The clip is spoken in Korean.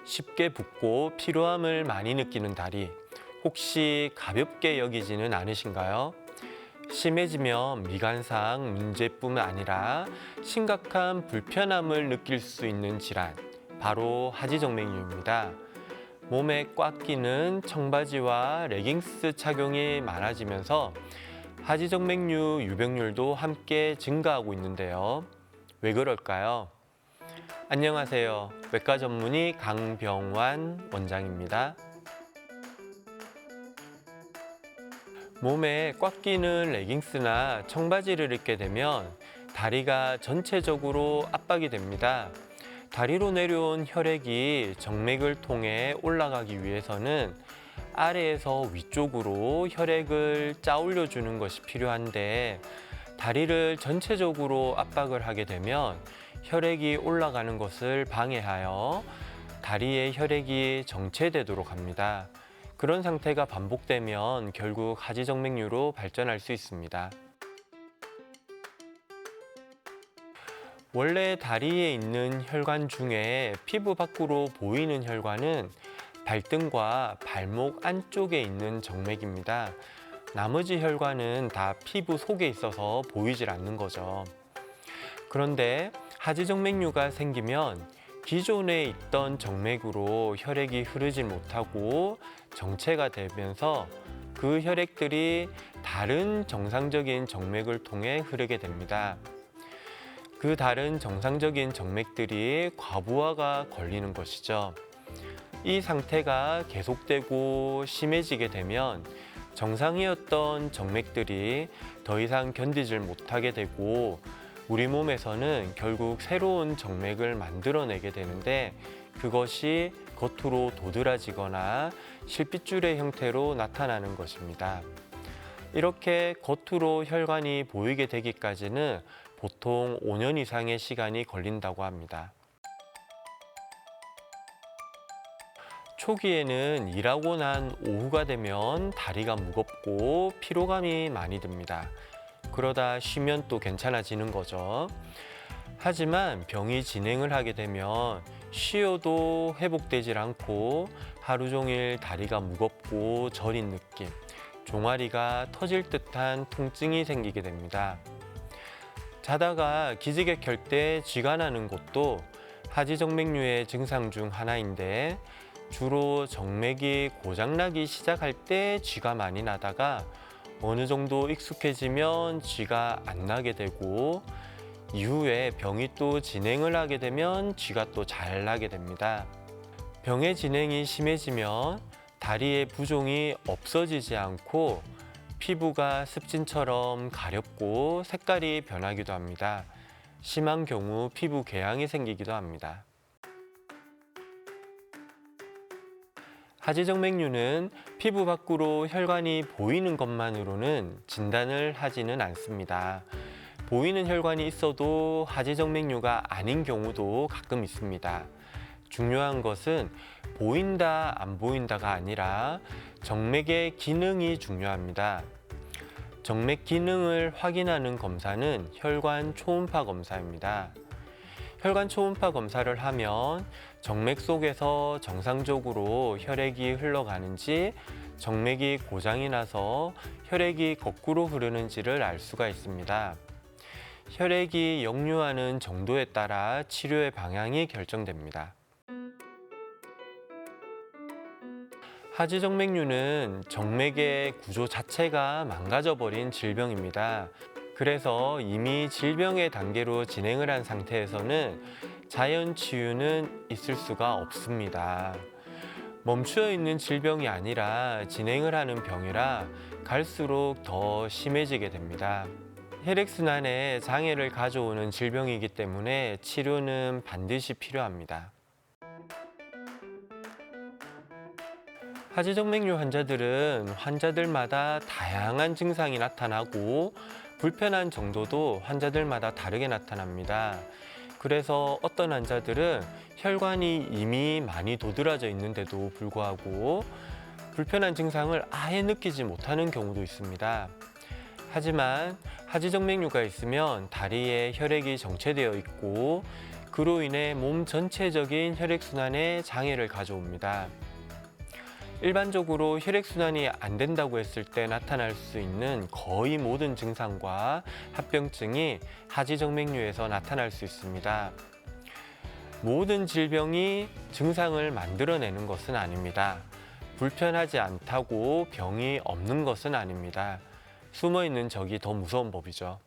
쉽게 붓고 피로함을 많이 느끼는 다리, 혹시 가볍게 여기지는 않으신가요? 심해지면 미관상 문제뿐만 아니라 심각한 불편함을 느낄 수 있는 질환, 바로 하지정맥류입니다. 몸에 꽉 끼는 청바지와 레깅스 착용이 많아지면서 하지정맥류 유병률도 함께 증가하고 있는데요. 왜 그럴까요? 안녕하세요. 외과 전문의 강병완 원장입니다. 몸에 꽉 끼는 레깅스나 청바지를 입게 되면 다리가 전체적으로 압박이 됩니다. 다리로 내려온 혈액이 정맥을 통해 올라가기 위해서는 아래에서 위쪽으로 혈액을 짜올려 주는 것이 필요한데, 다리를 전체적으로 압박을 하게 되면 혈액이 올라가는 것을 방해하여 다리의 혈액이 정체되도록 합니다. 그런 상태가 반복되면 결국 하지정맥류로 발전할 수 있습니다. 원래 다리에 있는 혈관 중에 피부 밖으로 보이는 혈관은 발등과 발목 안쪽에 있는 정맥입니다. 나머지 혈관은 다 피부 속에 있어서 보이질 않는 거죠. 그런데 하지정맥류가 생기면 기존에 있던 정맥으로 혈액이 흐르지 못하고 정체가 되면서 그 혈액들이 다른 정상적인 정맥을 통해 흐르게 됩니다. 그 다른 정상적인 정맥들이 과부하가 걸리는 것이죠. 이 상태가 계속되고 심해지게 되면 정상이었던 정맥들이 더 이상 견디질 못하게 되고 우리 몸에서는 결국 새로운 정맥을 만들어내게 되는데, 그것이 겉으로 도드라지거나 실핏줄의 형태로 나타나는 것입니다. 이렇게 겉으로 혈관이 보이게 되기까지는 보통 5년 이상의 시간이 걸린다고 합니다. 초기에는 일하고 난 오후가 되면 다리가 무겁고 피로감이 많이 듭니다. 그러다 쉬면 또 괜찮아지는 거죠. 하지만 병이 진행을 하게 되면 쉬어도 회복되질 않고 하루 종일 다리가 무겁고 저린 느낌, 종아리가 터질 듯한 통증이 생기게 됩니다. 자다가 기지개 켤 때 쥐가 나는 것도 하지정맥류의 증상 중 하나인데, 주로 정맥이 고장나기 시작할 때 쥐가 많이 나다가 어느 정도 익숙해지면 쥐가 안 나게 되고, 이후에 병이 또 진행을 하게 되면 쥐가 또 잘 나게 됩니다. 병의 진행이 심해지면 다리의 부종이 없어지지 않고 피부가 습진처럼 가렵고 색깔이 변하기도 합니다. 심한 경우 피부 궤양이 생기기도 합니다. 하지정맥류는 피부 밖으로 혈관이 보이는 것만으로는 진단을 하지는 않습니다. 보이는 혈관이 있어도 하지정맥류가 아닌 경우도 가끔 있습니다. 중요한 것은 보인다 안 보인다가 아니라 정맥의 기능이 중요합니다. 정맥 기능을 확인하는 검사는 혈관 초음파 검사입니다. 혈관 초음파 검사를 하면 정맥 속에서 정상적으로 혈액이 흘러가는지, 정맥이 고장이 나서 혈액이 거꾸로 흐르는지를 알 수가 있습니다. 혈액이 역류하는 정도에 따라 치료의 방향이 결정됩니다. 하지정맥류는 정맥의 구조 자체가 망가져버린 질병입니다. 그래서 이미 질병의 단계로 진행을 한 상태에서는 자연 치유는 있을 수가 없습니다. 멈추어 있는 질병이 아니라 진행을 하는 병이라 갈수록 더 심해지게 됩니다. 혈액순환에 장애를 가져오는 질병이기 때문에 치료는 반드시 필요합니다. 하지정맥류 환자들은 환자들마다 다양한 증상이 나타나고 불편한 정도도 환자들마다 다르게 나타납니다. 그래서 어떤 환자들은 혈관이 이미 많이 도드라져 있는데도 불구하고 불편한 증상을 아예 느끼지 못하는 경우도 있습니다. 하지만 하지정맥류가 있으면 다리에 혈액이 정체되어 있고 그로 인해 몸 전체적인 혈액순환에 장애를 가져옵니다. 일반적으로 혈액순환이 안 된다고 했을 때 나타날 수 있는 거의 모든 증상과 합병증이 하지정맥류에서 나타날 수 있습니다. 모든 질병이 증상을 만들어내는 것은 아닙니다. 불편하지 않다고 병이 없는 것은 아닙니다. 숨어있는 적이 더 무서운 법이죠.